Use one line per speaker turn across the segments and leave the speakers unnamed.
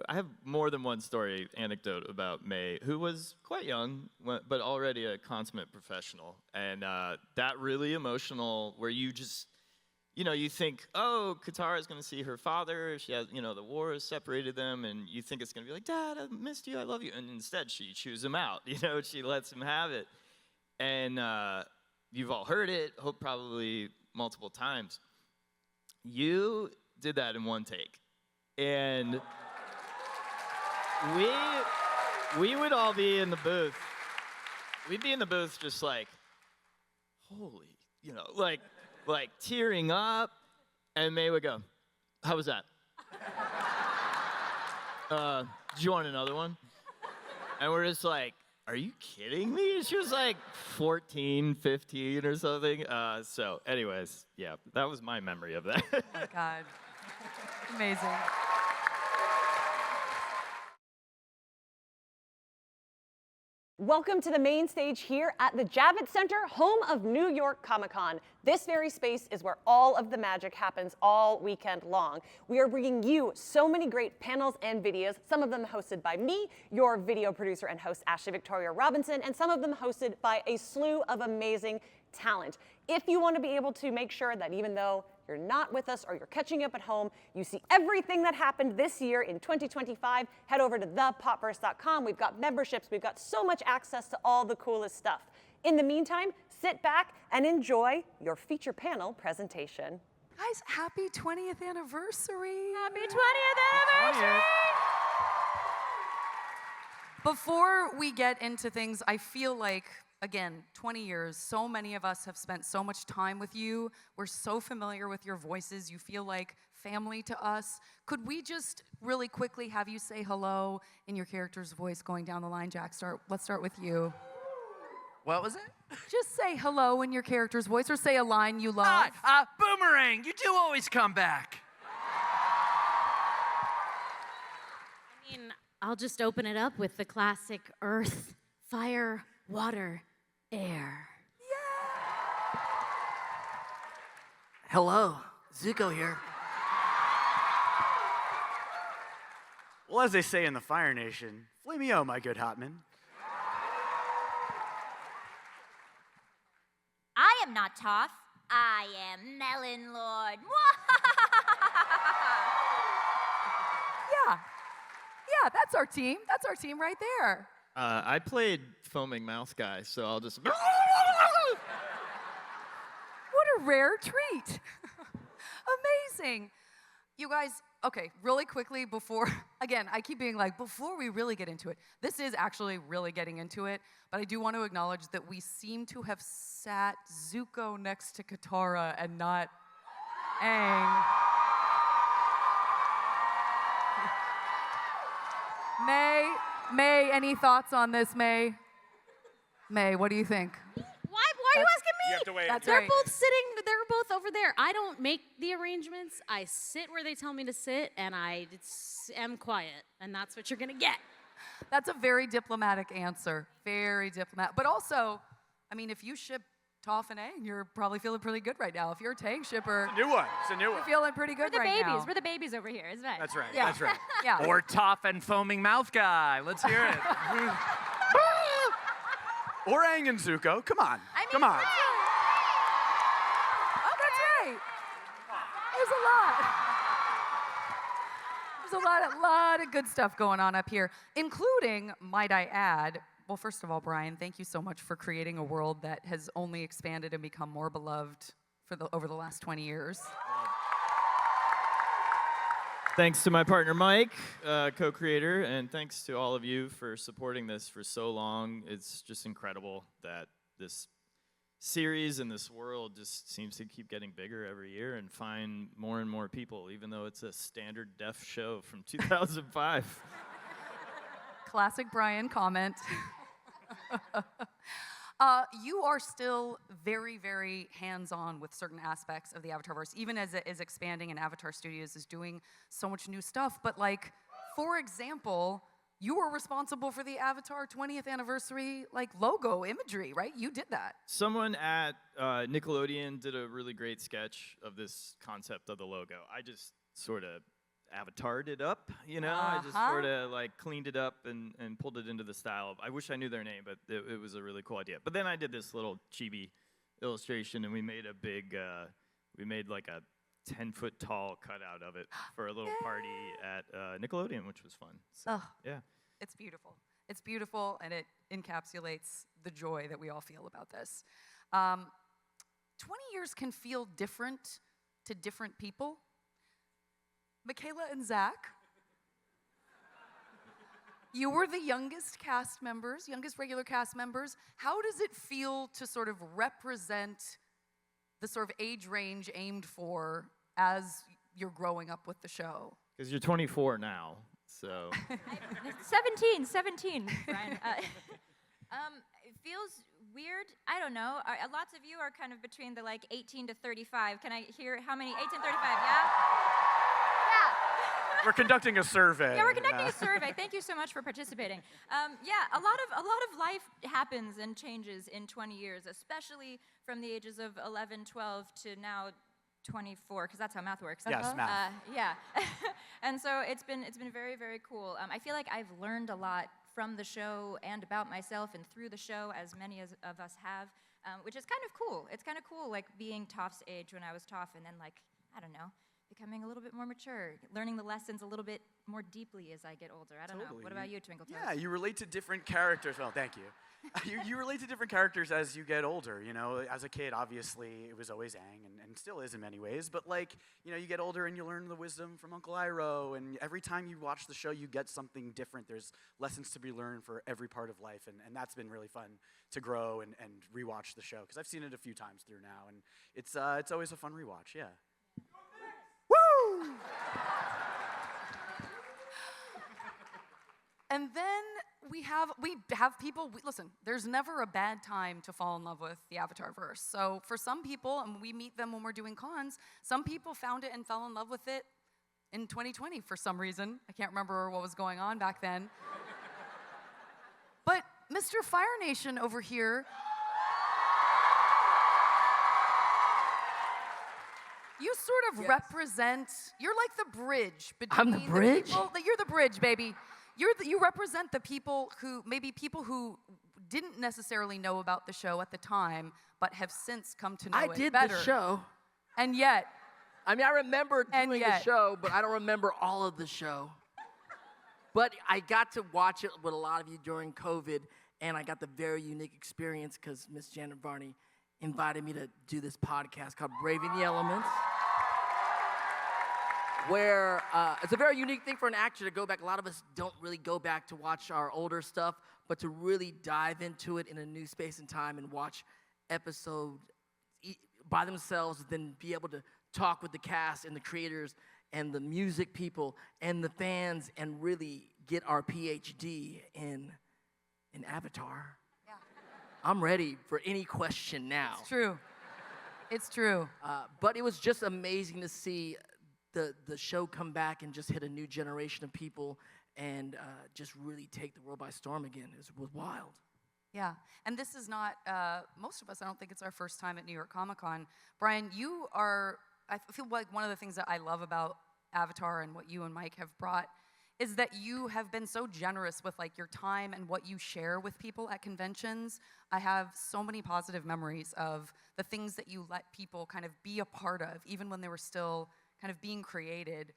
I have more than one story, anecdote about May, who was quite young, but already a consummate professional. And that really emotional, where you just, you think, oh, Katara is going to see her father. She has, the war has separated them, and you think it's going to be like, Dad, I missed you, I love you. And instead, she chews him out. She lets him have it. And you've all heard it, hope probably multiple times. You did that in one take. And we would all be in the booth. We'd be in the booth just like, holy, like tearing up. And May would go, how was that? Do you want another one? And we're just like, are you kidding me? She was like 14, 15 or something. So anyways, yeah, that was my memory of that.
Oh my God. Amazing.
Welcome to the main stage here at the Javits Center, home of New York Comic Con. This very space is where all of the magic happens all weekend long. We are bringing you so many great panels and videos, some of them hosted by me, your video producer and host Ashley Victoria Robinson, and some of them hosted by a slew of amazing talent. If you want to be able to make sure that even though you're not with us or you're catching up at home, you see everything that happened this year in 2025, head over to thepopverse.com. We've got memberships, we've got so much access to all the coolest stuff. In the meantime, sit back and enjoy your feature panel presentation.
Guys, happy 20th anniversary.
Happy 20th anniversary.
Before we get into things, I feel like, again, 20 years, so many of us have spent so much time with you. We're so familiar with your voices. You feel like family to us. Could we just really quickly have you say hello in your character's voice going down the line? Jack, let's start with you.
What was it?
Just say hello in your character's voice, or say a line you love.
Boomerang, you do always come back.
I mean, I'll just open it up with the classic earth, fire, water, air.
Hello, Zuko here. Well, as they say in the Fire Nation, flameo, my good Hotman.
I am not Toph. I am Melon Lord.
Yeah, that's our team. That's our team right there.
I played Foaming Mouth Guy, so I'll just...
What a rare treat. Amazing. You guys, okay, really quickly before, again, I keep being like, before we really get into it, this is actually really getting into it, but I do want to acknowledge that we seem to have sat Zuko next to Katara and not Aang. May, any thoughts on this, May? May, what do you think?
Why are you asking me?
You have to wait.
That's
They're
right.
both sitting, they're both over there. I don't make the arrangements. I sit where they tell me to sit, and I am quiet, and that's what you're gonna get.
That's a very diplomatic answer. Very diplomatic. But also, I mean, if you ship Toph and Aang, you're probably feeling pretty good right now. If you're a Tang shipper,
New one. It's a new one.
you're feeling pretty good
We're the
right
babies.
now.
We're the babies over here, isn't it?
That's right.
Yeah.
That's right.
Yeah.
Or Toph and Foaming Mouth Guy. Let's hear it.
Or Aang and Zuko. Come on.
I mean,
Come on.
Oh, that's right. There's a lot of good stuff going on up here, including, might I add, well, first of all, Brian, thank you so much for creating a world that has only expanded and become more beloved over the last 20 years.
Thanks to my partner Mike, co-creator, and thanks to all of you for supporting this for so long. It's just incredible that this series and this world just seems to keep getting bigger every year and find more and more people, even though it's a standard def show from 2005.
Classic Brian comment. You are still very, very hands-on with certain aspects of the Avatarverse, even as it is expanding and Avatar Studios is doing so much new stuff. But like, for example, you were responsible for the Avatar 20th anniversary logo imagery, right? You did that.
Someone at Nickelodeon did a really great sketch of this concept of the logo. I just sort of avatared it up, you know? I just
Uh-huh.
sort of like cleaned it up and pulled it into the style. I wish I knew their name, but it was a really cool idea. But then I did this little chibi illustration, and we made a big, we made like a 10-foot tall cutout of it for a little party at Nickelodeon, which was fun. So,
Ugh.
yeah.
It's beautiful. It's beautiful, and it encapsulates the joy that we all feel about this. 20 years can feel different to different people. Michaela and Zach, you were the youngest cast members, youngest regular cast members. How does it feel to sort of represent the sort of age range aimed for as you're growing up with the show?
Because you're 24 now, so.
17, Brian. It feels weird. I don't know. Lots of you are kind of between the like 18 to 35. Can I hear how many? 18 to 35, yeah?
We're conducting a survey.
Yeah, we're conducting a survey. Thank you so much for participating. Yeah, a lot of life happens and changes in 20 years, especially from the ages of 11, 12 to now 24, because that's how math works.
Yes, math.
Yeah, and so it's been very, very cool. I feel like I've learned a lot from the show and about myself and through the show, as many of us have, which is kind of cool. It's kind of cool, like being Toph's age when I was Toph, and then like, I don't know, becoming a little bit more mature, learning the lessons a little bit more deeply as I get older. I don't know. What about you, Twinkle Toes?
Yeah, you relate to different characters. Well, thank you. You relate to different characters as you get older, you know. As a kid, obviously, it was always Aang, and still is in many ways. But, like, you know, you get older and you learn the wisdom from Uncle Iroh, and every time you watch the show, you get something different. There's lessons to be learned for every part of life, and that's been really fun to grow and rewatch the show, because I've seen it a few times through now, and it's always a fun rewatch, yeah. Woo!
And then we have people, listen, there's never a bad time to fall in love with the Avatar verse. So for some people, and we meet them when we're doing cons, some people found it and fell in love with it in 2020 for some reason. I can't remember what was going on back then. But Mr. Fire Nation over here, you sort of represent, you're like the bridge between
I'm the bridge?
people, you're the bridge, baby. You represent the people who didn't necessarily know about the show at the time, but have since come to know
I
it
did
better.
the show.
And yet,
I mean, I remember
And
doing
yet.
the show, but I don't remember all of the show. But I got to watch it with a lot of you during COVID, and I got the very unique experience because Miss Janet Varney invited me to do this podcast called Braving the Elements, where it's a very unique thing for an actor to go back. A lot of us don't really go back to watch our older stuff, but to really dive into it in a new space and time and watch episodes by themselves, then be able to talk with the cast and the creators and the music people and the fans and really get our PhD in Avatar.
Yeah.
I'm ready for any question now.
It's true. It's true.
But it was just amazing to see the show come back and just hit a new generation of people and just really take the world by storm again. It was wild.
Yeah, and this is not, most of us, I don't think it's our first time at New York Comic Con. Brian, I feel like one of the things that I love about Avatar and what you and Mike have brought is that you have been so generous with like your time and what you share with people at conventions. I have so many positive memories of the things that you let people kind of be a part of, even when they were still kind of being created.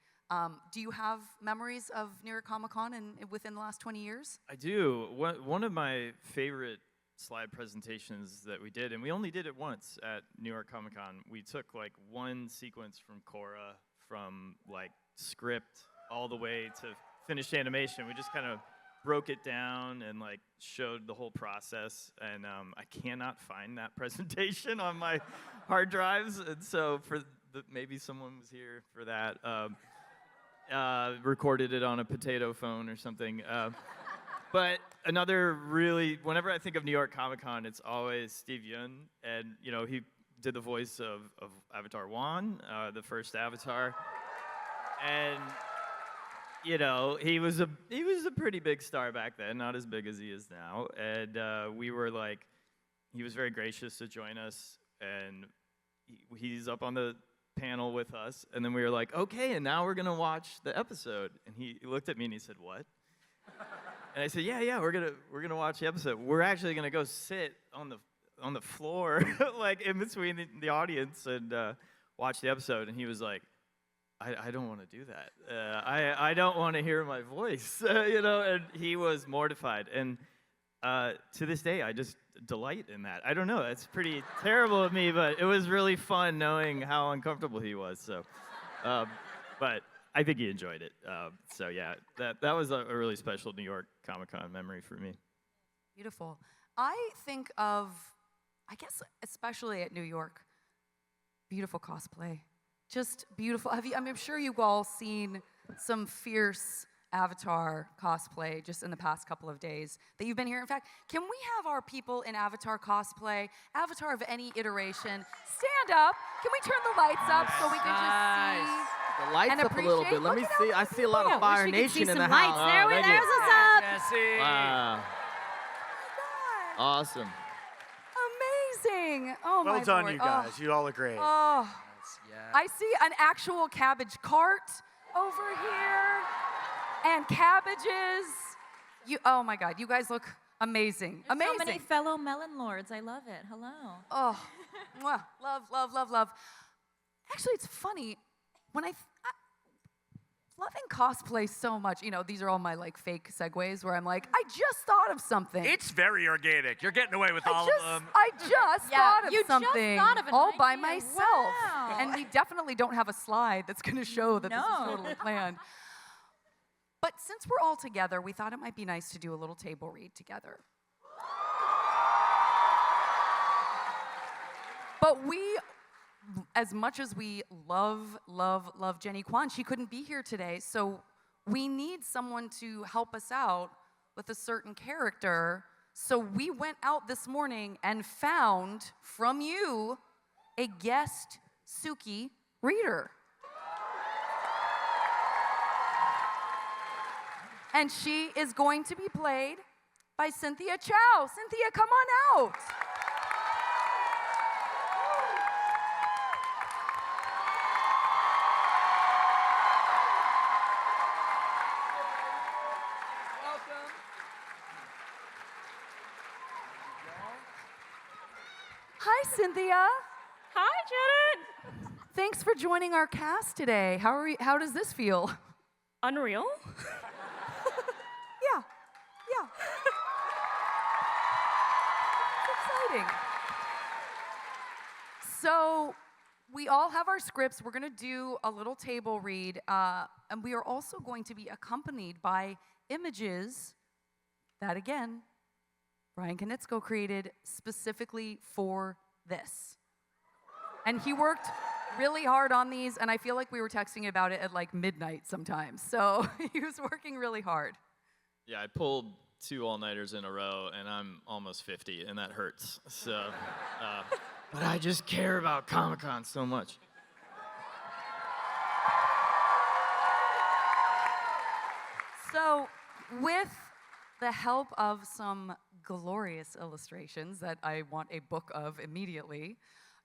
Do you have memories of New York Comic Con within the last 20 years?
I do. One of my favorite slide presentations that we did, and we only did it once at New York Comic Con, we took like one sequence from Korra, from like script all the way to finished animation. We just kind of broke it down and like showed the whole process, and I cannot find that presentation on my hard drives, and so maybe someone was here for that. Recorded it on a potato phone or something. But another really, whenever I think of New York Comic Con, it's always Steve Yeun, and you know he did the voice of Avatar 1, the first Avatar, and you know he was a pretty big star back then, not as big as he is now, and we were like, he was very gracious to join us, and he's up on the panel with us, and then we were like, okay, and now we're gonna watch the episode. And he looked at me and he said, what? And I said, yeah, we're gonna watch the episode. We're actually gonna go sit on the floor, like in between the audience, and watch the episode. And he was like, I don't want to do that. I don't want to hear my voice, And he was mortified. And to this day, I just delight in that. I don't know. It's pretty terrible of me, but it was really fun knowing how uncomfortable he was. So, but I think he enjoyed it. So yeah, that was a really special New York Comic-Con memory for me.
Beautiful. I think of, I guess, especially at New York, beautiful cosplay. Just beautiful. I'm sure you've all seen some fierce Avatar cosplay just in the past couple of days that you've been here. In fact, can we have our people in Avatar cosplay, Avatar of any iteration, stand up? Can we turn the lights up so we can just see
The lights
and
up a little
appreciate?
bit. Let me
Look at
see.
how
I see a lot
beautiful.
of Fire
Wish we could see
Nation in the
some
house.
lights. There,
thank
there's
you.
what's up.
Jesse.
Wow.
God,
Awesome.
amazing. Oh,
Well
my
done,
Lord.
you guys. You all look great.
Oh,
Yeah.
I see an actual cabbage cart over here and cabbages. Oh my God, you guys look amazing.
There's
Amazing.
so many fellow melon lords. I love it. Hello.
Oh, mwah. Love. Actually, it's funny when loving cosplay so much. These are all my like fake segues where I'm like, I just thought of something.
It's very organic. You're getting away with all of them.
I just
Yeah,
thought of
you just
something
thought of an
all by
idea.
myself.
Wow.
And we definitely don't have a slide that's going to show that this is
No.
totally planned. But since we're all together, we thought it might be nice to do a little table read together. But we, as much as we love Jenny Kwan, she couldn't be here today, so we need someone to help us out with a certain character. So we went out this morning and found from you a guest Suki reader. And she is going to be played by Cynthia Chow. Cynthia, come on out. Hi, Cynthia.
Hi, Janet.
Thanks for joining our cast today. How does this feel?
Unreal.
Yeah. It's exciting. So we all have our scripts. We're going to do a little table read, and we are also going to be accompanied by images that, again, Brian Konietzko created specifically for this. And he worked really hard on these, and I feel like we were texting about it at like midnight sometimes. So he was working really hard.
Yeah, I pulled 2 all-nighters in a row, and I'm almost 50, and that hurts. So, but I just care about Comic-Con so much.
So with the help of some glorious illustrations that I want a book of immediately,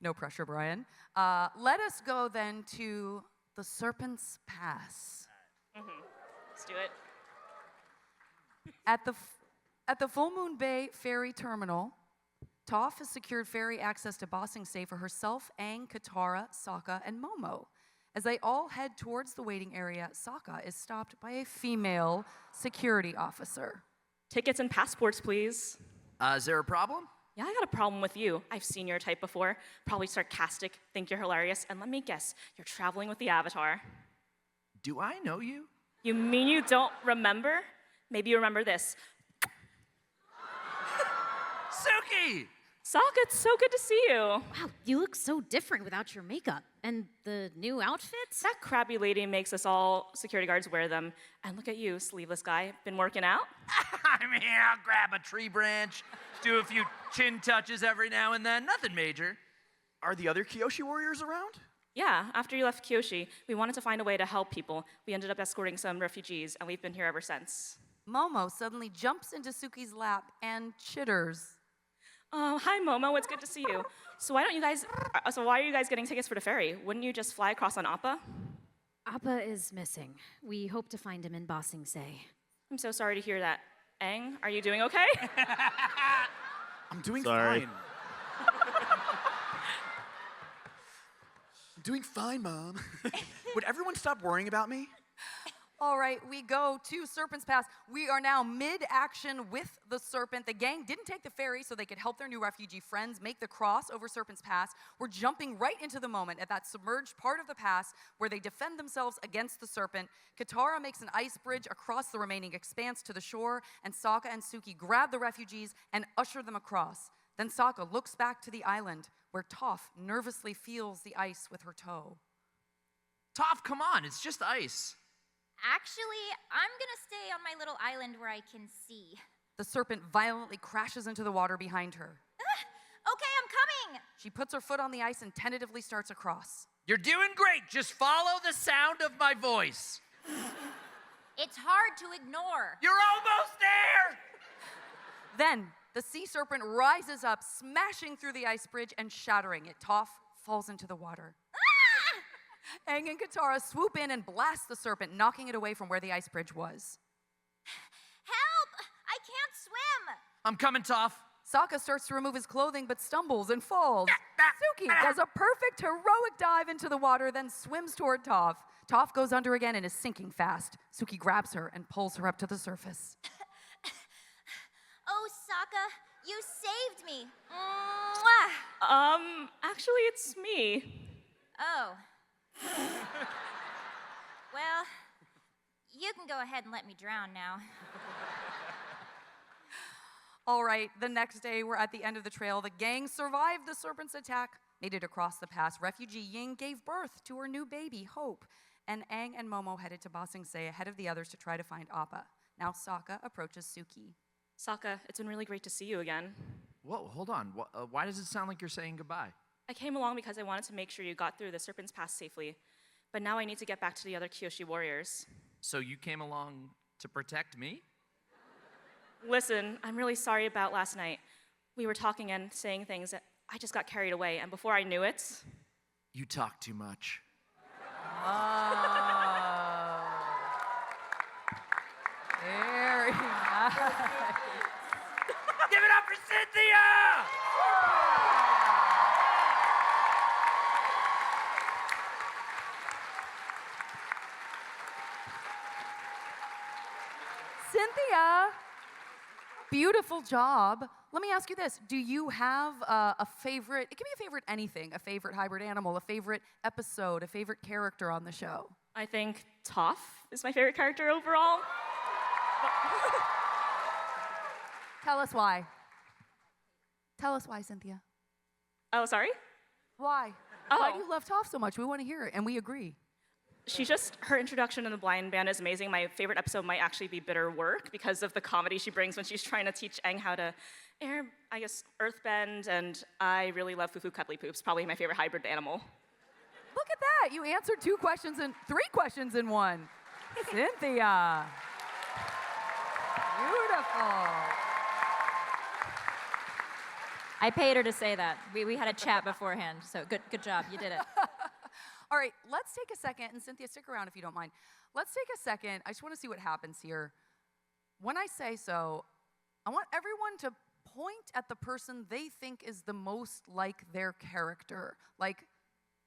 no pressure, Brian, let us go then to the Serpent's Pass.
Let's do it.
At the Full Moon Bay Ferry Terminal, Toph has secured ferry access to Ba Sing Se for herself, Aang, Katara, Sokka, and Momo. As they all head towards the waiting area, Sokka is stopped by a female security officer.
Tickets and passports, please.
Is there a problem?
Yeah, I got a problem with you. I've seen your type before. Probably sarcastic, think you're hilarious, and let me guess, you're traveling with the Avatar.
Do I know you?
You mean you don't remember? Maybe you remember this.
Suki!
Sokka, it's so good to see you.
Wow, you look so different without your makeup. And the new outfits?
That crabby lady makes us all security guards wear them. And look at you, sleeveless guy. Been working out?
I mean, I'll grab a tree branch, do a few chin touches every now and then, nothing major.
Are the other Kyoshi warriors around?
Yeah, after you left Kyoshi, we wanted to find a way to help people. We ended up escorting some refugees, and we've been here ever since.
Momo suddenly jumps into Suki's lap and chitters.
Oh, hi, Momo. It's good to see you. So why are you guys getting tickets for the ferry? Wouldn't you just fly across on Appa?
Appa is missing. We hope to find him in Ba Sing Se.
I'm so sorry to hear that. Aang, are you doing okay?
I'm doing
Sorry.
fine. I'm doing fine, Mom. Would everyone stop worrying about me?
All right, we go to Serpent's Pass. We are now mid-action with the Serpent. The gang didn't take the ferry so they could help their new refugee friends make the cross over Serpent's Pass. We're jumping right into the moment at that submerged part of the pass where they defend themselves against the Serpent. Katara makes an ice bridge across the remaining expanse to the shore, and Sokka and Suki grab the refugees and usher them across. Then Sokka looks back to the island where Toph nervously feels the ice with her toe.
Toph, come on, it's just ice.
Actually, I'm gonna stay on my little island where I can see.
The Serpent violently crashes into the water behind her.
Okay, I'm coming!
She puts her foot on the ice and tentatively starts across.
You're doing great. Just follow the sound of my voice.
It's hard to ignore.
You're almost there.
Then, the sea serpent rises up, smashing through the ice bridge and shattering it. Toph falls into the water. Aang and Katara swoop in and blast the serpent, knocking it away from where the ice bridge was.
Help! I can't swim!
I'm coming, Toph.
Sokka starts to remove his clothing but stumbles and falls. Suki does a perfect heroic dive into the water, then swims toward Toph. Toph goes under again and is sinking fast. Suki grabs her and pulls her up to the surface.
Oh, Sokka, you saved me. Mwah!
Actually, it's me.
Oh. Well, you can go ahead and let me drown now.
All right, the next day, we're at the end of the trail. The gang survived the serpent's attack, made it across the pass. Refugee Ying gave birth to her new baby, Hope. And Aang and Momo headed to Ba Sing Se ahead of the others to try to find Appa. Now Sokka approaches Suki.
Sokka, it's been really great to see you again.
Whoa, hold on. Why does it sound like you're saying goodbye?
I came along because I wanted to make sure you got through the Serpent's Pass safely. But now I need to get back to the other Kyoshi warriors.
So you came along to protect me?
Listen, I'm really sorry about last night. We were talking and saying things that I just got carried away, and before I knew it...
You talk too much.
Oh. Very nice.
Give it up for Cynthia!
Cynthia, beautiful job. Let me ask you this. Do you have a favorite, it can be a favorite anything, a favorite hybrid animal, a favorite episode, a favorite character on the show?
I think Toph is my favorite character overall.
Tell us why. Tell us why, Cynthia.
Oh, sorry?
Why?
Oh.
Why do you love Toph so much? We want to hear it, and we agree.
Her introduction in the blind band is amazing. My favorite episode might actually be Bitter Work because of the comedy she brings when she's trying to teach Aang how to earthbend, and I really love Fufu Cuddly Poops, probably my favorite hybrid animal.
Look at that. You answered three questions in one. Cynthia. Beautiful.
I paid her to say that. We had a chat beforehand, so good job. You did it.
All right, let's take a second, and Cynthia, stick around if you don't mind. Let's take a second. I just want to see what happens here. When I say so, I want everyone to point at the person they think is the most like their character. Like,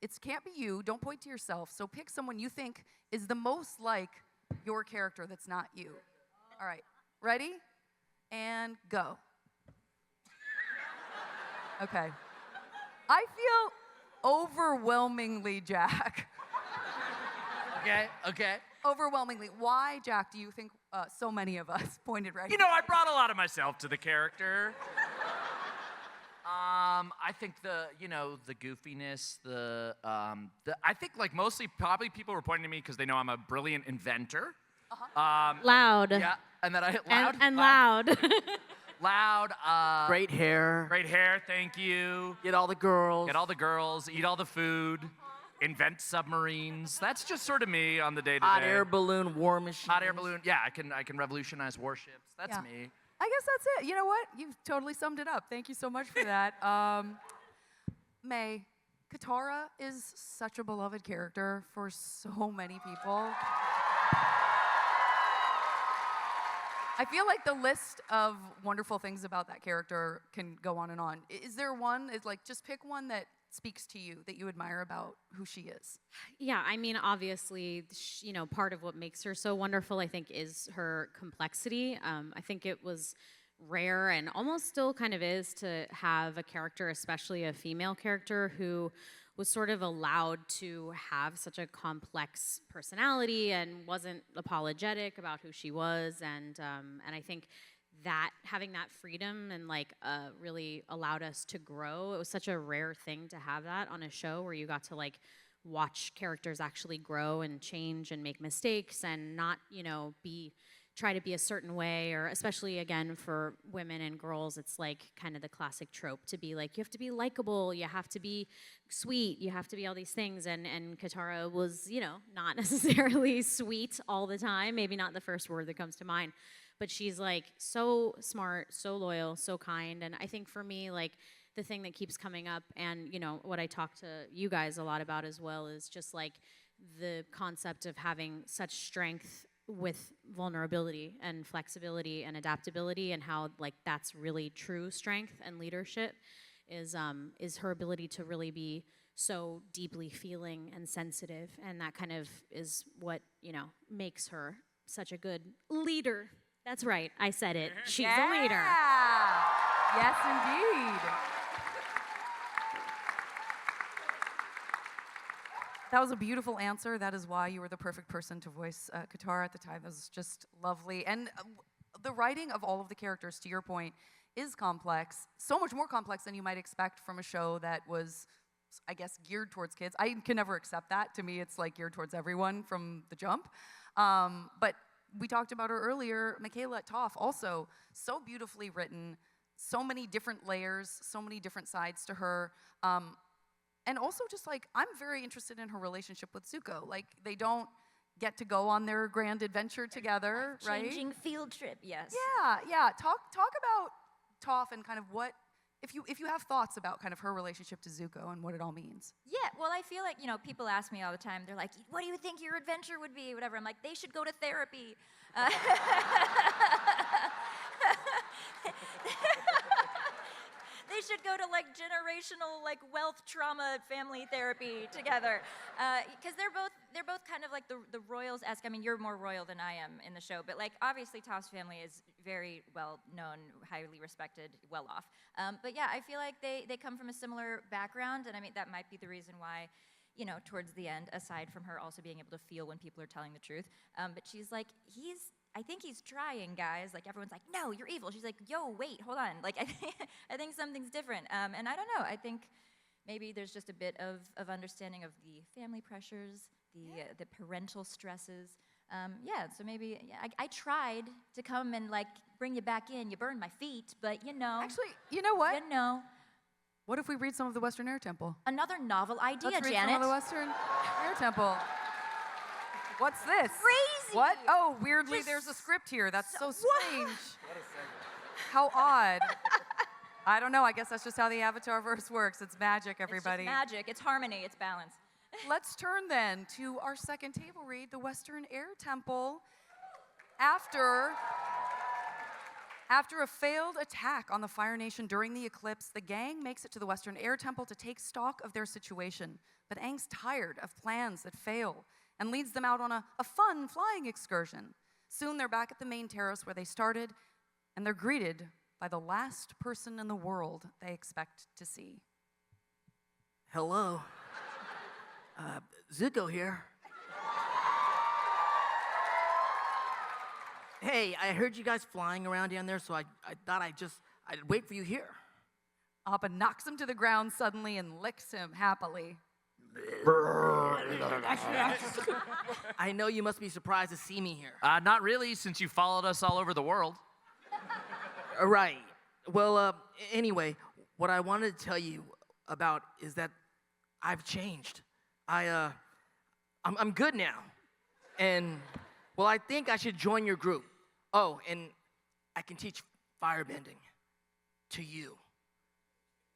it can't be you. Don't point to yourself. So pick someone you think is the most like your character that's not you. All right, ready? And go. Okay. I feel overwhelmingly Jack.
Okay.
Overwhelmingly. Why, Jack, do you think so many of us pointed right
You know, I brought a lot of myself to the character.
I think the goofiness, I think like mostly probably people were pointing to me because they know I'm a brilliant inventor.
Loud.
Yeah, and that I hit loud.
And loud.
Loud.
Great hair.
Great hair, thank you.
Get all the girls.
Get all the girls, eat all the food, invent submarines. That's just sort of me on the day-to-day.
Hot air balloon war machine.
Hot air balloon. Yeah, I can revolutionize warships. That's me.
I guess that's it. You know what? You've totally summed it up. Thank you so much for that. May, Katara is such a beloved character for so many people. I feel like the list of wonderful things about that character can go on and on. Is there one? Is like just pick one that speaks to you that you admire about who she is.
Yeah, I mean, obviously, part of what makes her so wonderful, I think, is her complexity. I think it was rare and almost still kind of is to have a character, especially a female character, who was sort of allowed to have such a complex personality and wasn't apologetic about who she was, and I think that having that freedom and really allowed us to grow. It was such a rare thing to have that on a show where you got to watch characters actually grow and change and make mistakes and not try to be a certain way, or especially again for women and girls, it's kind of the classic trope to be you have to be likable, you have to be sweet, you have to be all these things, and Katara was not necessarily sweet all the time, maybe not the first word that comes to mind, but she's so smart, so loyal, so kind. And I think for me, the thing that keeps coming up, and what I talk to you guys a lot about as well, is just the concept of having such strength with vulnerability and flexibility and adaptability, and how that's really true strength and leadership is her ability to really be so deeply feeling and sensitive, and that kind of is what makes her such a good leader. That's right, I said it. She's a leader.
Yes, indeed. That was a beautiful answer. That is why you were the perfect person to voice Katara at the time. It was just lovely. And the writing of all of the characters, to your point, is complex. So much more complex than you might expect from a show that was, I guess, geared towards kids. I can never accept that. To me, it's geared towards everyone from the jump. But we talked about her earlier, Michaela Toff, also so beautifully written, so many different layers, so many different sides to her. And also just I'm very interested in her relationship with Zuko. They don't get to go on their grand adventure together, right?
Changing field trip, yes.
Yeah. Talk about Toph and kind of what, if you have thoughts about kind of her relationship to Zuko and what it all means.
Yeah, well, I feel people ask me all the time, they're like, what do you think your adventure would be, whatever. I'm like, they should go to therapy. They should go to generational wealth trauma family therapy together, because they're both kind of the royals-esque. I mean, you're more royal than I am in the show, but obviously Toph's family is very well known, highly respected, well off. But yeah, I feel they come from a similar background, and I mean that might be the reason why, towards the end, aside from her also being able to feel when people are telling the truth, but she's I think he's trying, guys. Everyone's like, no, you're evil. She's like, yo, wait, hold on. I think something's different. And I don't know. I think maybe there's just a bit of understanding of the family pressures, the parental stresses. So maybe I tried to come and bring you back in. You burned my feet, but
Actually, you know what?
What
if we read some of the Western Air Temple?
Another novel idea,
Let's read
Janet.
some of the Western Air Temple. What's this?
Crazy.
What? Oh, weirdly, there's a script here. That's so strange. How odd. I don't know. I guess that's just how the Avatar verse works. It's magic, everybody.
It's just magic. It's harmony. It's balance.
Let's turn then to our second table read, the Western Air Temple. After a failed attack on the Fire Nation during the eclipse, the gang makes it to the Western Air Temple to take stock of their situation. But Aang's tired of plans that fail and leads them out on a fun flying excursion. Soon they're back at the main terrace where they started, and they're greeted by the last person in the world they expect to see.
Hello. Zuko here. Hey, I heard you guys flying around down there, so I thought I'd wait for you here.
Appa knocks him to the ground suddenly and licks him happily.
I know you must be surprised to see me here.
Not really, since you followed us all over the world.
Right. Well, anyway, what I wanted to tell you about is that I've changed. I'm good now. And, well, I think I should join your group. Oh, and I can teach firebending to you.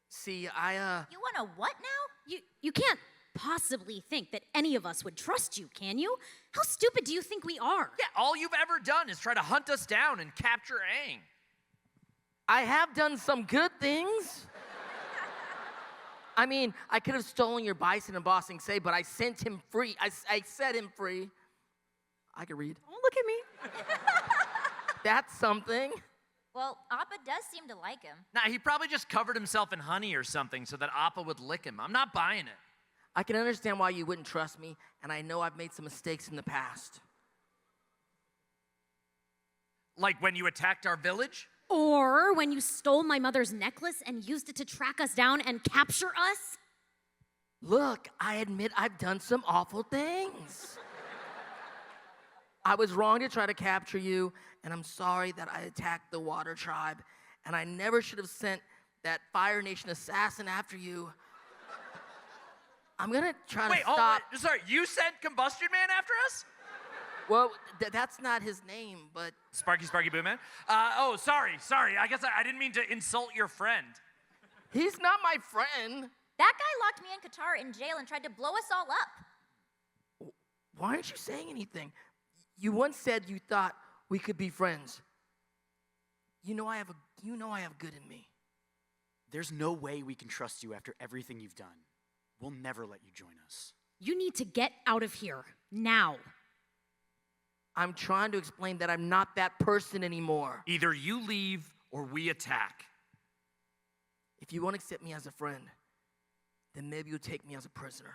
See,
You want to what now?
You can't possibly think that any of us would trust you, can you? How stupid do you think we are?
Yeah, all you've ever done is try to hunt us down and capture Aang.
I have done some good things. I mean, I could have stolen your bison in Ba Sing Se, but I sent him free. I set him free. I could read.
Oh, look at me.
That's something.
Well, Appa does seem to like him.
Nah, he probably just covered himself in honey or something so that Appa would lick him. I'm not buying it.
I can understand why you wouldn't trust me, and I know I've made some mistakes in the past.
Like when you attacked our village?
Or when you stole my mother's necklace and used it to track us down and capture us?
Look, I admit I've done some awful things. I was wrong to try to capture you, and I'm sorry that I attacked the Water Tribe, and I never should have sent that Fire Nation assassin after you. I'm gonna try to stop.
Wait, sorry, you sent Combustion Man after us?
Well, that's not his name, but
Sparky Boo Man? Sorry. I guess I didn't mean to insult your friend.
he's not my friend.
That guy locked me and Katara in jail and tried to blow us all up.
Why aren't you saying anything? You once said you thought we could be friends. You know I have good in me.
There's no way we can trust you after everything you've done. We'll never let you join us.
You need to get out of here, now.
I'm trying to explain that I'm not that person anymore.
Either you leave or we attack.
If you won't accept me as a friend, then maybe you'll take me as a prisoner.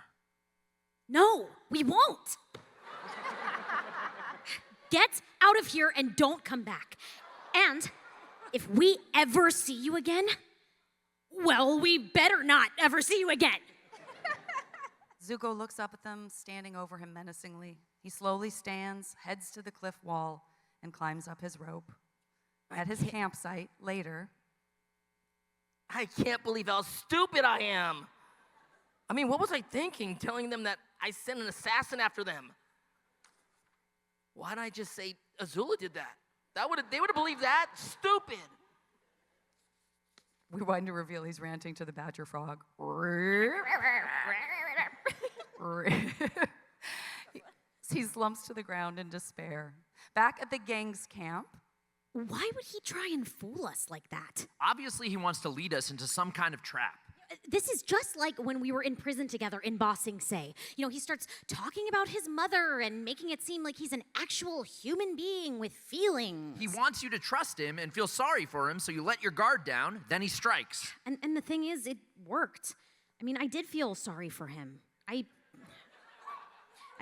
No, we won't. Get out of here and don't come back. And if we ever see you again, well, we better not ever see you again.
Zuko looks up at them, standing over him menacingly. He slowly stands, heads to the cliff wall, and climbs up his rope. At his campsite later,
I can't believe how stupid I am. I mean, what was I thinking, telling them that I sent an assassin after them? Why didn't I just say Azula did that? They would have believed that. Stupid.
we wind to reveal he's ranting to the badger frog. He slumps to the ground in despair. Back at the gang's camp,
Why would he try and fool us like that?
Obviously, he wants to lead us into some kind of trap.
This is just like when we were in prison together in Ba Sing Se. You know, he starts talking about his mother and making it seem like he's an actual human being with feelings.
He wants you to trust him and feel sorry for him, so you let your guard down, then he strikes.
And the thing is, it worked. I mean, I did feel sorry for him.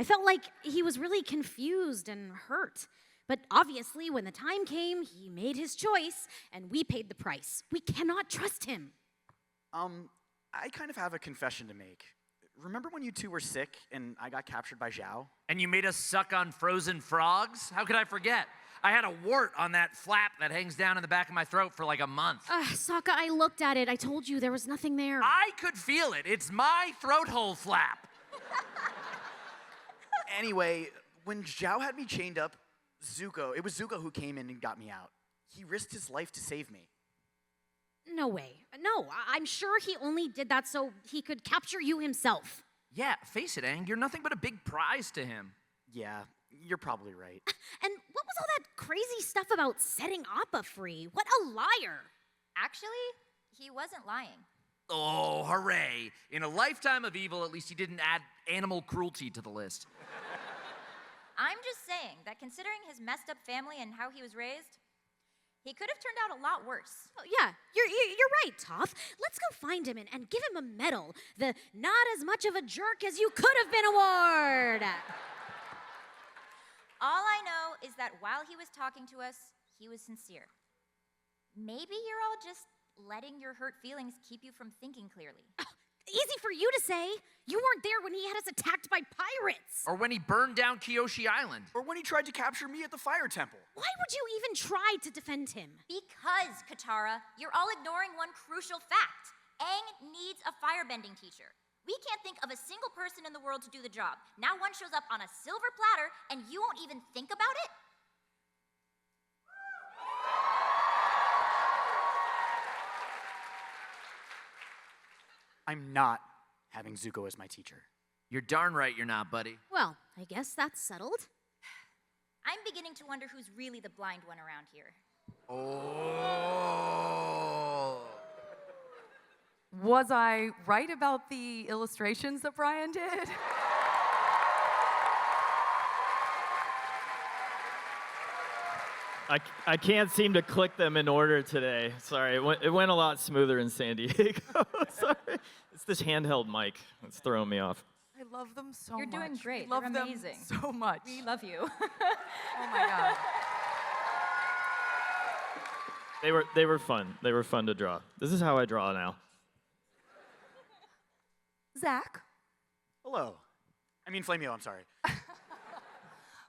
I felt like he was really confused and hurt. But obviously, when the time came, he made his choice, and we paid the price. We cannot trust him.
I kind of have a confession to make. Remember when you two were sick and I got captured by Zhao?
And you made us suck on frozen frogs? How could I forget? I had a wart on that flap that hangs down in the back of my throat for like a month.
Sokka, I looked at it. I told you there was nothing there.
I could feel it. It's my throat hole flap.
Anyway, when Zhao had me chained up, it was Zuko who came in and got me out. He risked his life to save me.
No way. No, I'm sure he only did that so he could capture you himself.
Yeah, face it, Aang, you're nothing but a big prize to him.
Yeah, you're probably right.
And what was all that crazy stuff about setting Appa free? What a liar.
Actually, he wasn't lying.
Oh, hooray. In a lifetime of evil, at least he didn't add animal cruelty to the list.
I'm just saying that considering his messed up family and how he was raised, he could have turned out a lot worse.
Oh, yeah, you're right, Toph. Let's go find him and give him a medal. The not as much of a jerk as you could have been award.
All I know is that while he was talking to us, he was sincere. Maybe you're all just letting your hurt feelings keep you from thinking clearly.
Easy for you to say. You weren't there when he had us attacked by pirates.
Or when he burned down Kyoshi Island.
Or when he tried to capture me at the fire temple.
Why would you even try to defend him?
Because, Katara, you're all ignoring one crucial fact. Aang needs a firebending teacher. We can't think of a single person in the world to do the job. Now one shows up on a silver platter and you won't even think about it?
I'm not having Zuko as my teacher.
You're darn right you're not, buddy.
Well, I guess that's settled.
I'm beginning to wonder who's really the blind one around here.
Oh.
Was I right about the illustrations that Brian did?
I can't seem to click them in order today. Sorry, it went a lot smoother in San Diego. Sorry. It's this handheld mic that's throwing me off.
I love them so
You're
much.
doing great.
I love
They're
them
amazing.
so much.
We love you.
Oh my God.
They were fun. They were fun to draw. This is how I draw now.
Zach,
Hello. I mean, Flamio, I'm sorry.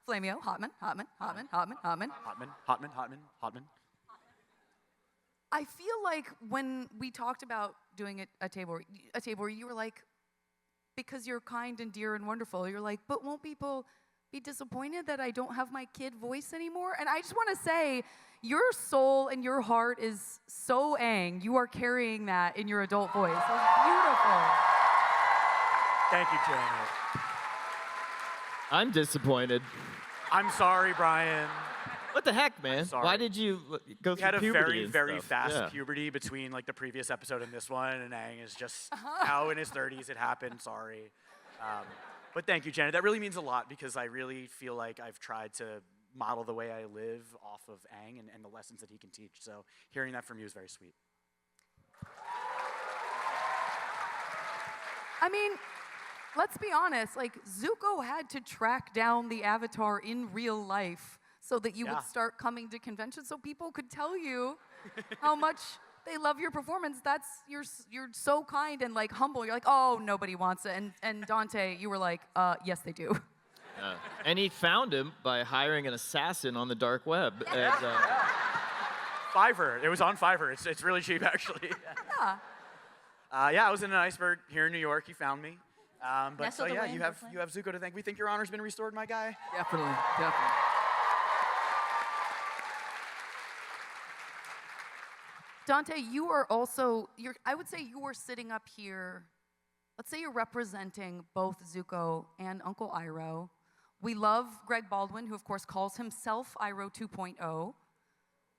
Flamio, Hotman.
Hotman.
I feel like when we talked about doing a table where you were like, because you're kind and dear and wonderful, you're like, but won't people be disappointed that I don't have my kid voice anymore? And I just want to say, your soul and your heart is so Aang. You are carrying that in your adult voice. It's beautiful.
Thank you, Janet.
I'm disappointed.
I'm sorry, Brian.
What the heck, man?
sorry.
Why did you go
We
through
had a
puberty
very,
and
very
stuff?
fast
Yeah.
puberty between like the previous episode and this one, and Aang is just now in his 30s. It happened. Sorry. But thank you, Janet. That really means a lot because I really feel like I've tried to model the way I live off of Aang and the lessons that he can teach. So hearing that from you is very sweet.
I mean, let's be honest, like Zuko had to track down the Avatar in real life so that you
Yeah.
would start coming to conventions so people could tell you how much they love your performance. That's you're so kind and like humble. You're like, oh, nobody wants it. And Dante, you were like, yes, they do.
And he found him by hiring an assassin on the dark web. And,
Fiverr. It was on Fiverr. It's really cheap, actually.
Yeah.
I was in an iceberg here in New York. You found me. But so
Nestled
yeah,
away in
you have
Brooklyn.
you have Zuko to thank. We think your honor's been restored, my guy.
Definitely.
Dante, you are also, I would say you are sitting up here. Let's say you're representing both Zuko and Uncle Iroh. We love Greg Baldwin, who of course calls himself Iroh 2.0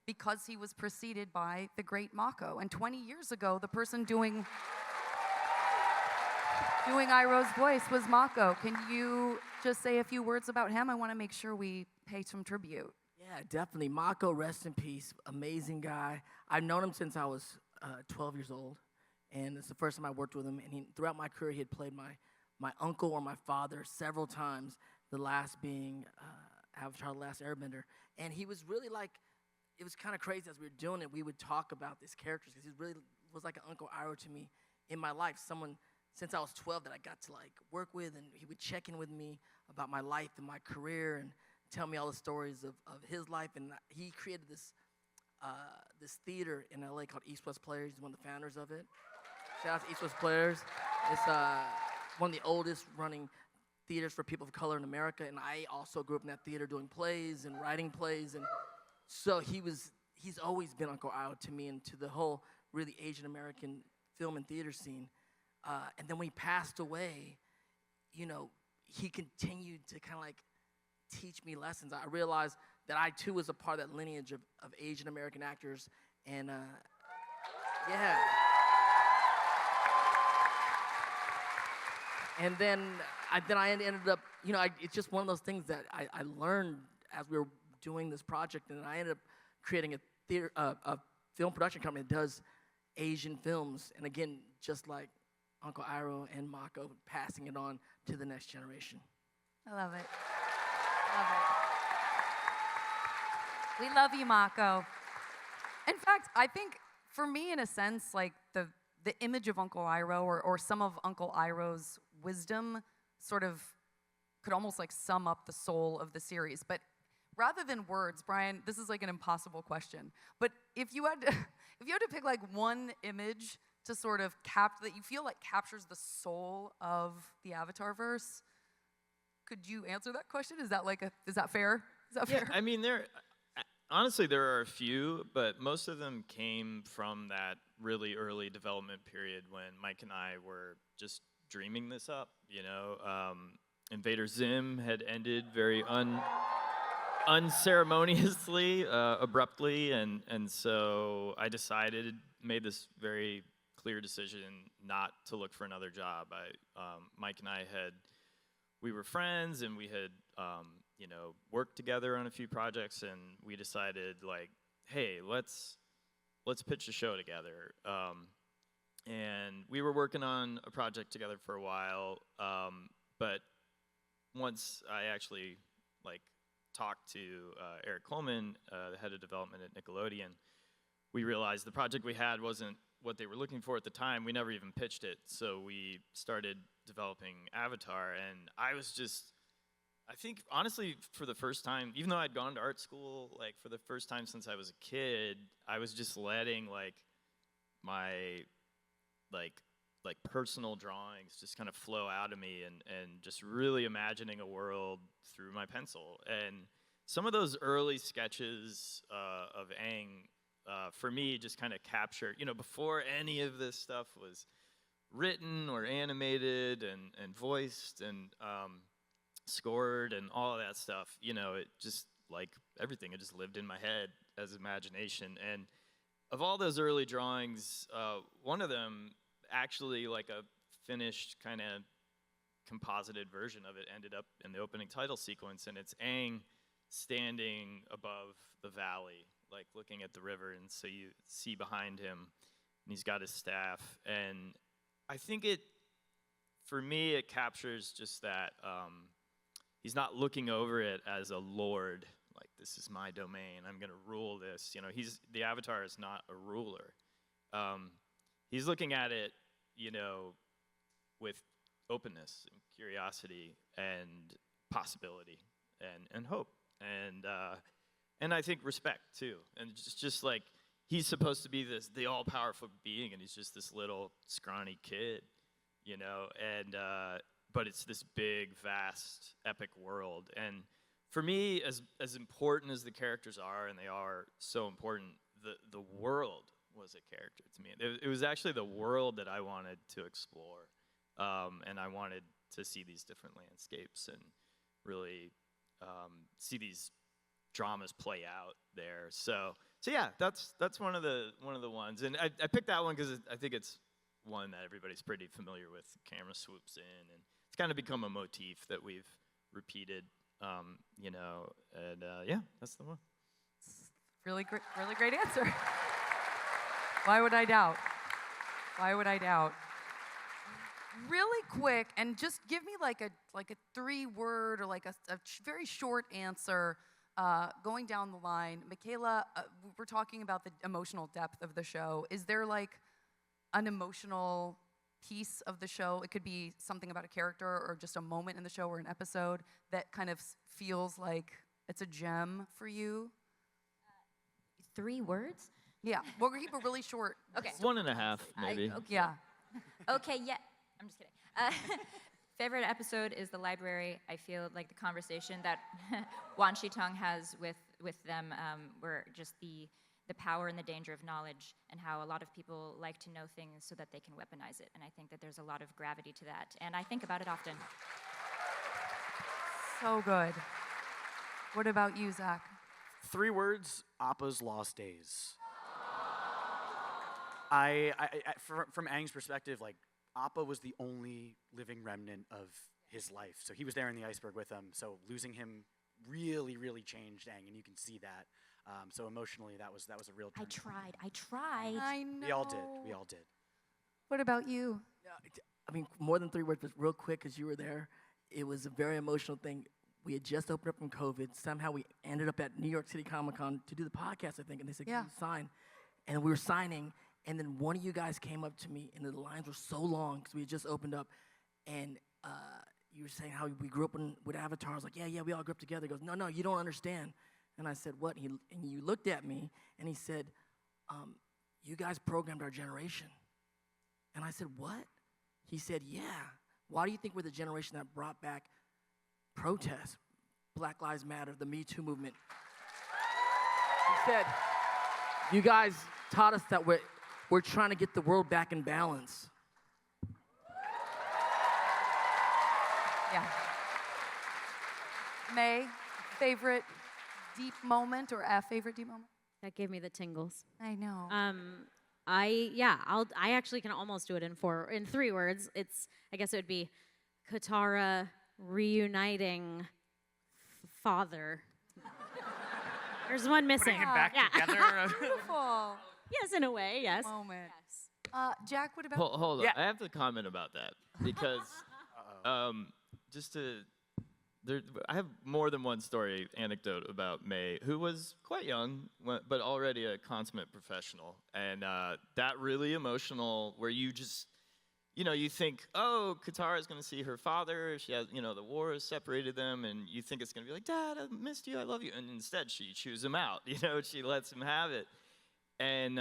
because he was preceded by the great Mako. And 20 years ago, the person doing Iroh's voice was Mako. Can you just say a few words about him? I want to make sure we pay some tribute.
Yeah, definitely. Mako, rest in peace. Amazing guy. I've known him since I was 12 years old, and it's the first time I worked with him. And throughout my career, he had played my uncle or my father several times, the last being Avatar: The Last Airbender. And he was really like, it was kind of crazy as we were doing it, we would talk about these characters, because he really was like an Uncle Iroh to me in my life, someone since I was 12 that I got to like work with, and he would check in with me about my life and my career and tell me all the stories of his life. And he created this theater in LA called East West Players. He's one of the founders of it. Shout out to East West Players. It's one of the oldest running theaters for people of color in America, and I also grew up in that theater doing plays and writing plays. And so he's always been Uncle Iroh to me and to the whole really Asian American film and theater scene. And then when he passed away, you know, he continued to kind of like teach me lessons. I realized that I too was a part of that lineage of Asian American actors, and yeah. And then I ended up, you know, it's just one of those things that I learned as we were doing this project, and I ended up creating a film production company that does Asian films, and again, just like Uncle Iroh and Mako, passing it on to the next generation.
I love it. Love it. We love you, Mako. In fact, I think for me, in a sense, like the image of Uncle Iroh or some of Uncle Iroh's wisdom sort of could almost like sum up the soul of the series. But rather than words, Brian, this is like an impossible question. But if you had to pick like one image to sort of that you feel like captures the soul of the Avatar verse, could you answer that question? Is that fair? Is that fair?
I mean, honestly, there are a few, but most of them came from that really early development period when Mike and I were just dreaming this up. Invader Zim had ended very unceremoniously, abruptly, and so I made this very clear decision not to look for another job. Mike and I we were friends, and we had worked together on a few projects, and we decided, like, hey, let's pitch a show together. And we were working on a project together for a while, but once I actually talked to Eric Coleman, the head of development at Nickelodeon, we realized the project we had wasn't what they were looking for at the time. We never even pitched it, so we started developing Avatar, and I think, honestly, for the first time, even though I'd gone to art school, for the first time since I was a kid, I was just letting, my, personal drawings just kind of flow out of me and just really imagining a world through my pencil. And some of those early sketches of Aang, for me, just kind of captured, before any of this stuff was written or animated and voiced and scored and all of that stuff, it just, everything, it just lived in my head as imagination. And of all those early drawings, one of them, actually, a finished kind of composited version of it, ended up in the opening title sequence, and it's Aang standing above the valley, looking at the river, and so you see behind him, and he's got his staff. And I think for me, it captures just that he's not looking over it as a lord, this is my domain, I'm gonna rule this. The Avatar is not a ruler. He's looking at it, with openness and curiosity and possibility and hope and I think respect too. And just he's supposed to be the all-powerful being, and he's just this little scrawny kid, and but it's this big, vast, epic world. And for me, as important as the characters are, and they are so important, the world was a character to me. It was actually the world that I wanted to explore, and I wanted to see these different landscapes and really see these dramas play out there. So yeah, that's one of the ones, and I picked that one because I think it's one that everybody's pretty familiar with. The camera swoops in, and it's kind of become a motif that we've repeated, and yeah, that's the one.
Really great answer. Why would I doubt? Why would I doubt? Really quick, and just give me like a 3-word or a very short answer. Going down the line, Michaela, we're talking about the emotional depth of the show. Is there an emotional piece of the show? It could be something about a character or just a moment in the show or an episode that kind of feels like it's a gem for you.
3 words?
Yeah, we're gonna keep it really short.
Okay.
1.5, maybe.
Okay.
Yeah.
Okay, yeah. I'm just kidding. Favorite episode is the library. I feel like the conversation that Wan Shi-tong has with them, were just the power and the danger of knowledge, and how a lot of people like to know things so that they can weaponize it. And I think that there's a lot of gravity to that, and I think about it often.
So good. What about you, Zach?
3 words: Appa's lost days. From Aang's perspective, Appa was the only living remnant of his life. So he was there in the iceberg with him. So losing him really, really changed Aang, and you can see that. So emotionally, that was a real.
I tried.
I know.
We all did.
What about you?
I mean, more than 3 words, but real quick, because you were there, it was a very emotional thing. We had just opened up from COVID. Somehow we ended up at New York City Comic Con to do the podcast, I think, and they said,
Yeah.
"Can you sign?" And we were signing, and then one of you guys came up to me, and the lines were so long because we had just opened up, and you were saying how we grew up with Avatar. I was like, yeah, we all grew up together. He goes, no, you don't understand. And I said, what? And you looked at me, and he said, you guys programmed our generation. And I said, what? He said, yeah. Why do you think we're the generation that brought back protests, Black Lives Matter, the Me Too movement? He said, you guys taught us that we're trying to get the world back in balance.
Yeah. May, favorite deep moment or a favorite deep moment?
That gave me the tingles.
I know.
I actually can almost do it in 3 words. I guess it would be Katara reuniting father. There's one missing.
Bringing back together.
Beautiful
Yes, in a way, yes.
moment.
Yes.
Jack, what about
Hold on.
Yeah.
I have to comment about that because just to. I have more than one story anecdote about May, who was quite young, but already a consummate professional. And that really emotional, where you just, you think, oh, Katara's going to see her father. She has, the war has separated them, and you think it's going to be like, Dad, I missed you, I love you. And instead, she chews him out. She lets him have it. And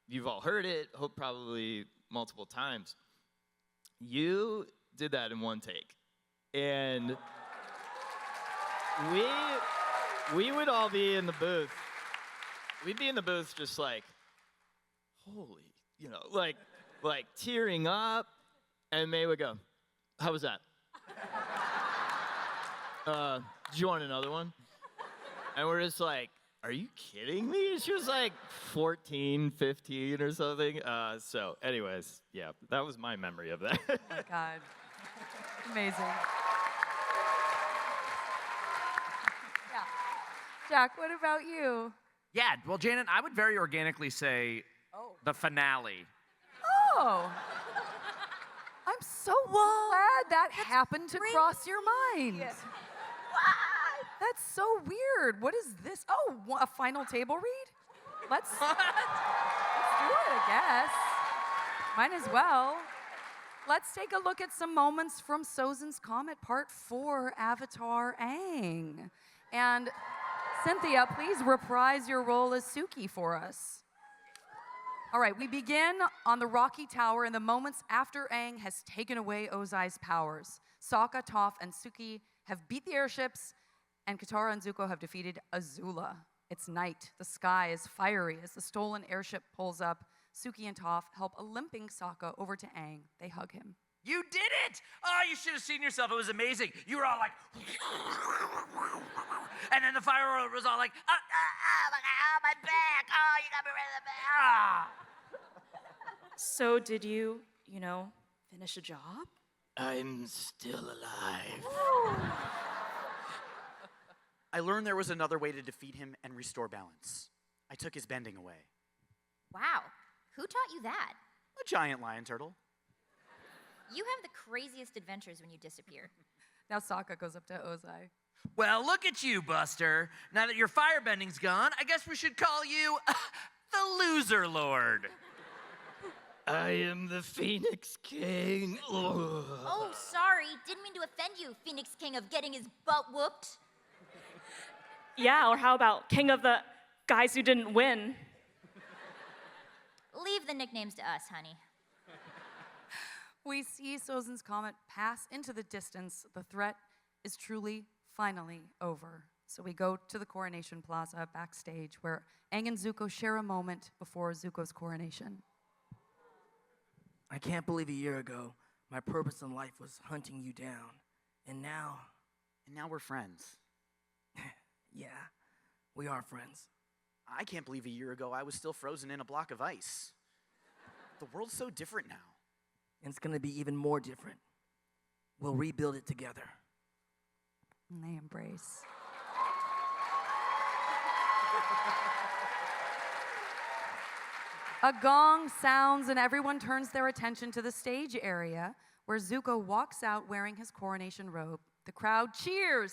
you've all heard it, probably multiple times. You did that in one take. And we would all be in the booth. We'd be in the booth just like, holy, like tearing up. And May would go, how was that? Do you want another one? And we're just like, are you kidding me? She was like 14, 15 or something. So anyways, yeah, that was my memory of that.
Oh my God. Amazing. Yeah. Jack, what about you?
Yeah, well, Janet, I would very organically say the finale.
Oh. I'm so glad that happened to cross your mind. That's so weird. What is this? Oh, a final table read? Let's do it, I guess. Might as well. Let's take a look at some moments from Sozin's Comet Part 4, Avatar Aang. And Cynthia, please reprise your role as Suki for us. All right, we begin on the Rocky Tower in the moments after Aang has taken away Ozai's powers. Sokka, Toph, and Suki have beat the airships, and Katara and Zuko have defeated Azula. It's night. The sky is fiery as the stolen airship pulls up. Suki and Toph help a limping Sokka over to Aang. They hug him.
You did it! Oh, you should have seen yourself. It was amazing. You were all like, and then the fire was all like, my back. Oh, you got me right in the back. Ah.
So did you, finish a job?
I'm still alive.
I learned there was another way to defeat him and restore balance. I took his bending away.
Wow. Who taught you that?
A giant lion turtle.
You have the craziest adventures when you disappear.
Now Sokka goes up to Ozai.
Well, look at you, Buster. Now that your firebending's gone, I guess we should call you the Loser Lord.
I am the Phoenix King.
Oh, sorry. Didn't mean to offend you, Phoenix King of getting his butt whooped.
Yeah, or how about king of the guys who didn't win?
Leave the nicknames to us, honey.
We see Sozin's Comet pass into the distance. The threat is truly, finally over. So we go to the Coronation Plaza backstage where Aang and Zuko share a moment before Zuko's coronation.
I can't believe a year ago my purpose in life was hunting you down. And now
we're friends.
yeah, we are friends.
I can't believe a year ago I was still frozen in a block of ice. The world's so different now.
And it's gonna be even more different. We'll rebuild it together.
And they embrace. A gong sounds and everyone turns their attention to the stage area where Zuko walks out wearing his coronation robe. The crowd cheers.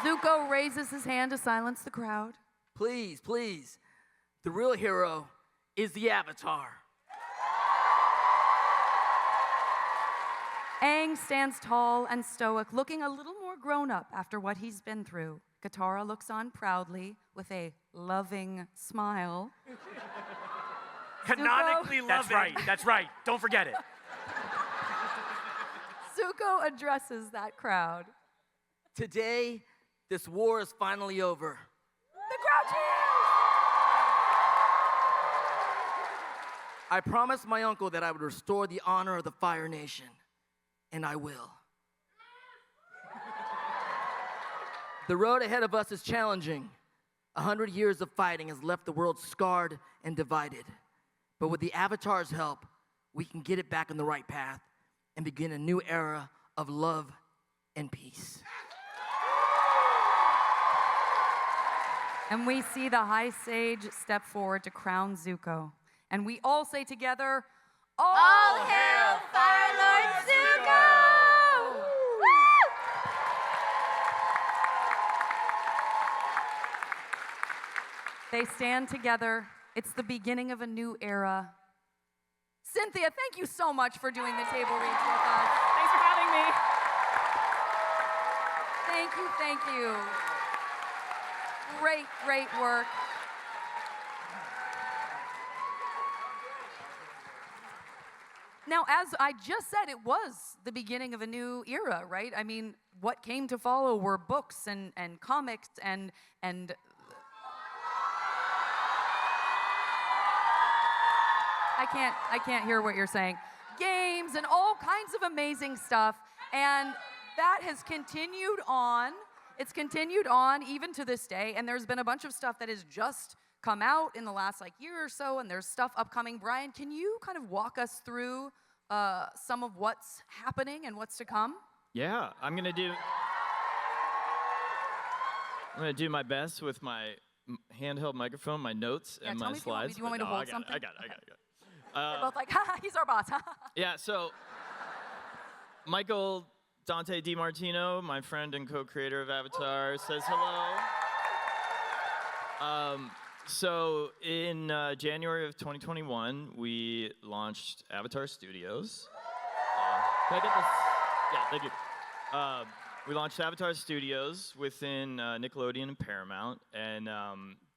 Zuko raises his hand to silence the crowd.
Please, please. The real hero is the Avatar.
Aang stands tall and stoic, looking a little more grown up after what he's been through. Katara looks on proudly with a loving smile.
Canonically loving.
That's right. Don't forget it.
Zuko addresses that crowd.
Today, this war is finally over.
The crowd cheers!
I promised my uncle that I would restore the honor of the Fire Nation, and I will. The road ahead of us is challenging. 100 years of fighting has left the world scarred and divided. But with the Avatar's help, we can get it back on the right path and begin a new era of love and peace.
And we see the High Sage step forward to crown Zuko. And we all say together, All hail Fire Lord Zuko! Woo! They stand together. It's the beginning of a new era. Cynthia, thank you so much for doing the table reads with us.
Thanks for having me.
Thank you, thank you. Great, great work. Now, as I just said, it was the beginning of a new era, right? I mean, what came to follow were books and comics and I can't hear what you're saying. Games and all kinds of amazing stuff. And that has continued on. It's continued on even to this day. And there's been a bunch of stuff that has just come out in the last year or so. And there's stuff upcoming. Brian, can you kind of walk us through some of what's happening and what's to come?
Yeah, I'm gonna do my best with my handheld microphone, my notes,
Yeah,
and
tell
my
me if you want me.
slides.
Do you want me to
but no,
hold
I got
something?
It, I got it.
We're both like, ha, he's our boss.
Yeah, so Michael Dante DiMartino, my friend and co-creator of Avatar, says hello. So in January of 2021, we launched Avatar Studios. Can I get this? Yeah, thank you. We launched Avatar Studios within Nickelodeon and Paramount, and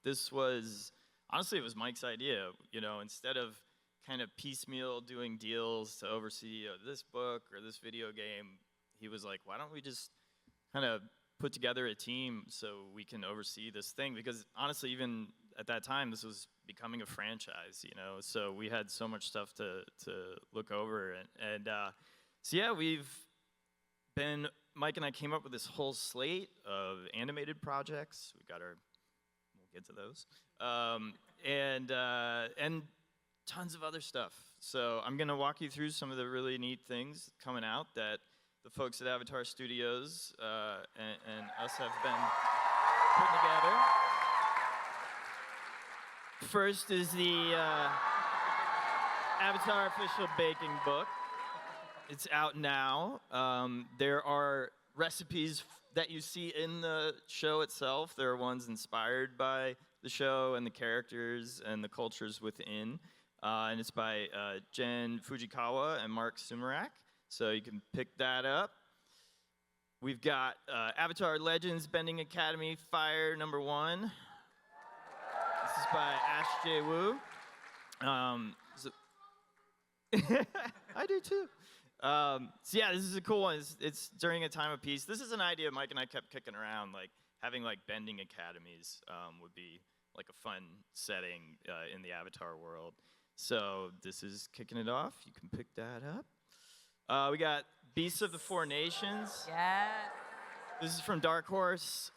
this was, honestly, it was Mike's idea. You know, instead of kind of piecemeal doing deals to oversee this book or this video game, he was like, why don't we just kind of put together a team so we can oversee this thing? Because honestly, even at that time, this was becoming a franchise, you know? So we had so much stuff to look over. And so yeah, Mike and I came up with this whole slate of animated projects. We'll get to those. And tons of other stuff. So I'm gonna walk you through some of the really neat things coming out that the folks at Avatar Studios and us have been putting together. First is the Avatar official baking book. It's out now. There are recipes that you see in the show itself. There are ones inspired by the show and the characters and the cultures within. And it's by Jen Fujikawa and Mark Sumerak. So you can pick that up. We've got Avatar Legends Bending Academy Fire #1. This is by Ash J. Woo. I do too. So yeah, this is a cool one. It's during a time of peace. This is an idea Mike and I kept kicking around, like having bending academies would be like a fun setting in the Avatar world. So this is kicking it off. You can pick that up. We got Beasts of the Four Nations.
Yes.
This is from Dark Horse.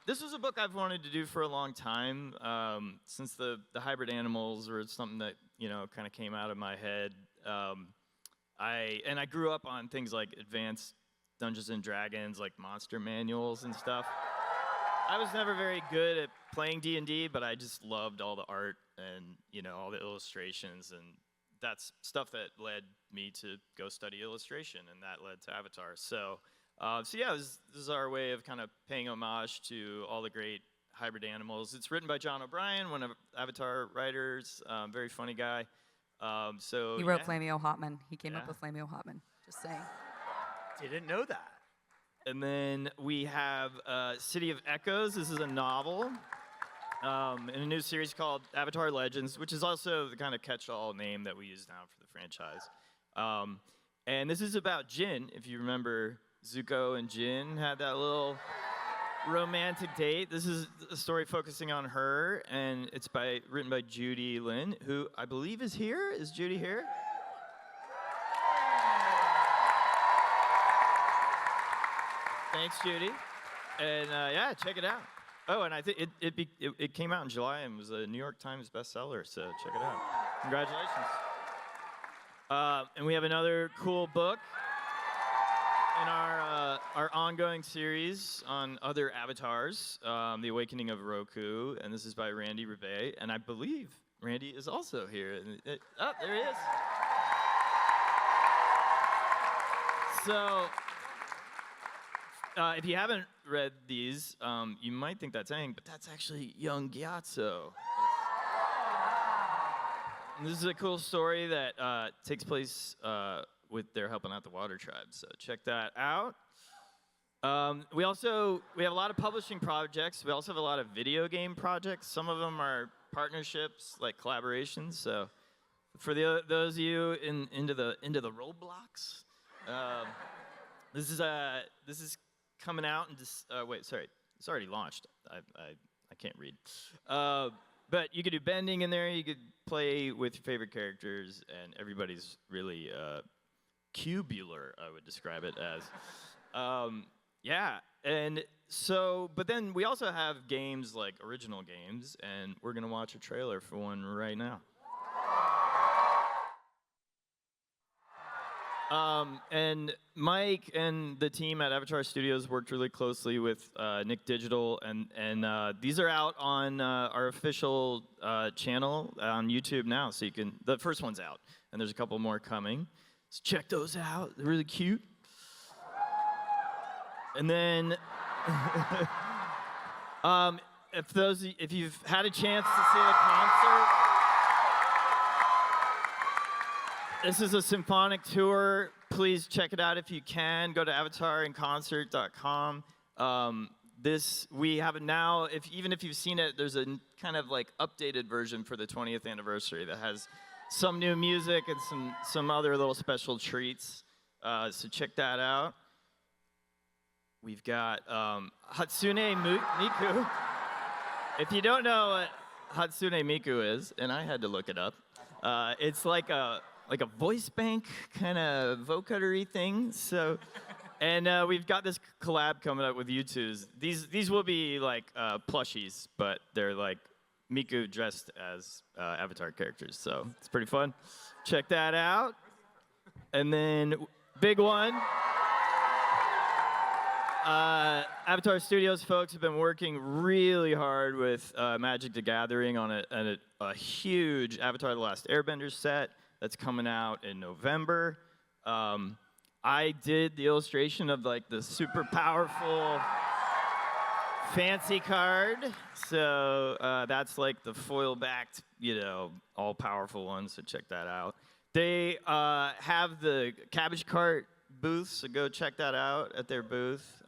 This was a book I've wanted to do for a long time, since the hybrid animals were something that kind of came out of my head. I grew up on things like advanced Dungeons and Dragons, like monster manuals and stuff. I was never very good at playing D&D, but I just loved all the art and all the illustrations, and that's stuff that led me to go study illustration, and that led to Avatar. So yeah, this is our way of kind of paying homage to all the great hybrid animals. It's written by John O'Brien, one of Avatar writers, very funny guy. So
He wrote
yeah.
Flamio Hotman. He came up
Yeah.
with Flamio Hotman. Just saying.
Didn't know that.
And then we have City of Echoes. This is a novel in a new series called Avatar Legends, which is also the kind of catch-all name that we use now for the franchise. And this is about Jin, if you remember Zuko and Jin had that little romantic date. This is a story focusing on her, and it's written by Judy Lin, who I believe is here. Is Judy here? Thanks, Judy. And yeah, check it out. Oh, and I think it came out in July and was a New York Times bestseller, so check it out. Congratulations. And we have another cool book in our ongoing series on other avatars, The Awakening of Roku, and this is by Randy Rebay, and I believe Randy is also here. Oh, there he is. So, if you haven't read these, you might think that's Aang, but that's actually young Gyatso. And this is a cool story that takes place with their helping out the Water Tribe, so check that out. We have a lot of publishing projects. We also have a lot of video game projects. Some of them are partnerships, like collaborations. So for those of you into the Roblox, this is coming out and wait, sorry, it's already launched. I can't read. But you could do bending in there. You could play with your favorite characters, and everybody's really cubular, I would describe it as. Yeah, and so, but then we also have games like original games, and we're gonna watch a trailer for one right now. And Mike and the team at Avatar Studios worked really closely with Nick Digital, and these are out on our official channel on YouTube now, so you can, the first one's out, and there's a couple more coming. So check those out, they're really cute. And then, if you've had a chance to see the concert, this is a symphonic tour. Please check it out if you can. Go to avatarinconcert.com. We have it now. Even if you've seen it, there's a kind of like updated version for the 20th anniversary that has some new music and some other little special treats. So check that out. We've got Hatsune Miku. If you don't know what Hatsune Miku is, and I had to look it up, it's like a voice bank kind of vocoder-y thing. So, and we've got this collab coming up with U2's. These will be like plushies, but they're like Miku dressed as Avatar characters. So it's pretty fun. Check that out. And then big one. Avatar Studios folks have been working really hard with Magic the Gathering on a huge Avatar The Last Airbender set that's coming out in November. I did the illustration of like the super powerful fancy card. So that's like the foil-backed, all-powerful one, so check that out. They have the Cabbage Cart booth, so go check that out at their booth.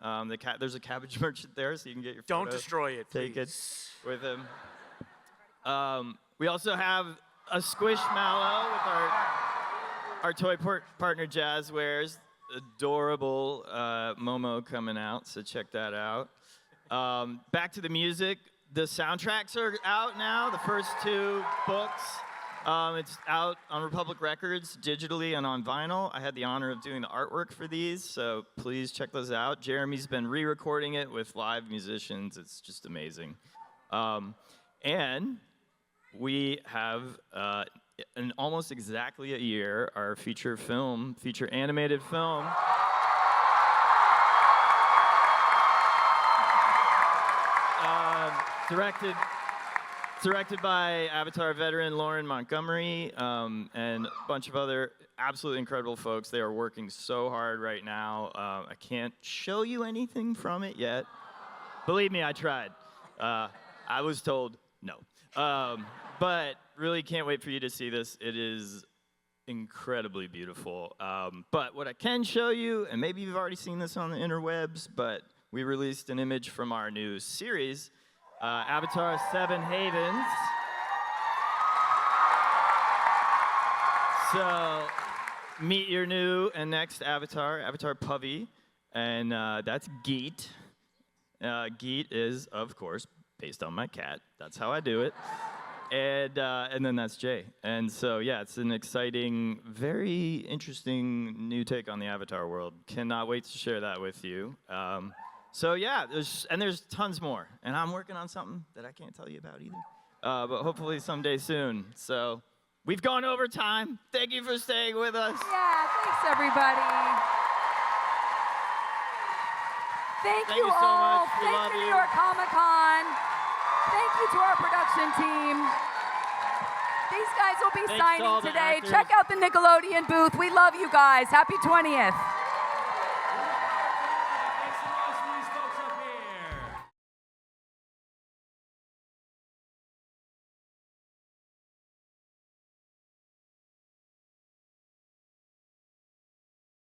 There's a cabbage merchant there, so you can get your photo.
Don't destroy it,
Take it
please.
with him. We also have a Squishmallow with our toy partner Jazzwares. Adorable Momo coming out, so check that out. Back to the music. The soundtracks are out now, the first 2 books. It's out on Republic Records digitally and on vinyl. I had the honor of doing the artwork for these, so please check those out. Jeremy's been re-recording it with live musicians. It's just amazing. And we have, in almost exactly a year, our feature animated film. Directed by Avatar veteran Lauren Montgomery and a bunch of other absolutely incredible folks. They are working so hard right now. I can't show you anything from it yet. Believe me, I tried. I was told no. But really can't wait for you to see this. It is incredibly beautiful. But what I can show you, and maybe you've already seen this on the interwebs, but we released an image from our new series, Avatar 7 Havens. So meet your new and next Avatar, Avatar Puffy. and that's Geet. Geet is, of course, based on my cat. That's how I do it. And then that's Jay. And so, yeah, it's an exciting, very interesting new take on the Avatar world. Cannot wait to share that with you. So yeah, there's tons more. And I'm working on something that I can't tell you about either. But hopefully someday soon. So we've gone over time. Thank you for staying with us.
Yeah, thanks everybody. Thank
Thank
you
you so
all.
much. We
Thank
love
you,
you.
New York Comic Con. Thank you to our production team. These guys will be
Thanks to
signing
all the
today.
actors.
Check out the Nickelodeon booth. We love you guys. Happy 20th.